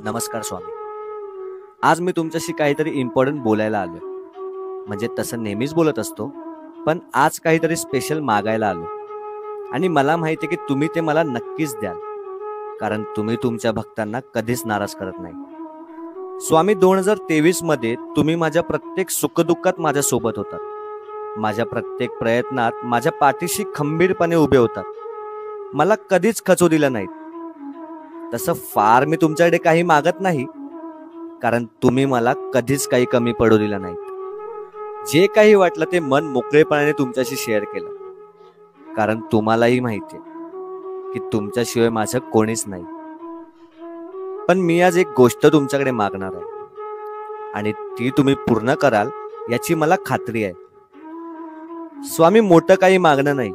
नमस्कार स्वामी. आज मी तुमच्याशी काहीतरी इम्पॉर्टंट बोलायला आलो. म्हणजे तसं नेहमीच बोलत असतो, पण आज काहीतरी स्पेशल मागायला आलो. आणि मला माहिती आहे की तुम्ही ते मला नक्कीच द्याल, कारण तुम्ही तुमच्या भक्तांना कधीच नाराज करत नाही. स्वामी, 2023 मध्ये तुम्ही माझ्या प्रत्येक सुखदुःखात माझ्या सोबत होतात. माझ्या प्रत्येक प्रयत्नात माझ्या पाठीशी खंबीरपणे उभे होतात. मला कधीच खचू दिलं नाहीत. तसं फार मी तुमच्याकडे काही मागत नाही, कारण तुम्ही मला कधीच काही कमी पडू दिलं नाहीत. जे काही वाटलं ते मन मोकळेपणाने तुमच्याशी शेअर केलं, कारण तुम्हालाही माहिती आहे की तुमच्याशिवाय माझं कोणीच नाही. पण मी आज एक गोष्ट तुमच्याकडे मागणार आहे, आणि ती तुम्ही पूर्ण कराल याची मला खात्री आहे. स्वामी, मोठं काही मागणं नाही,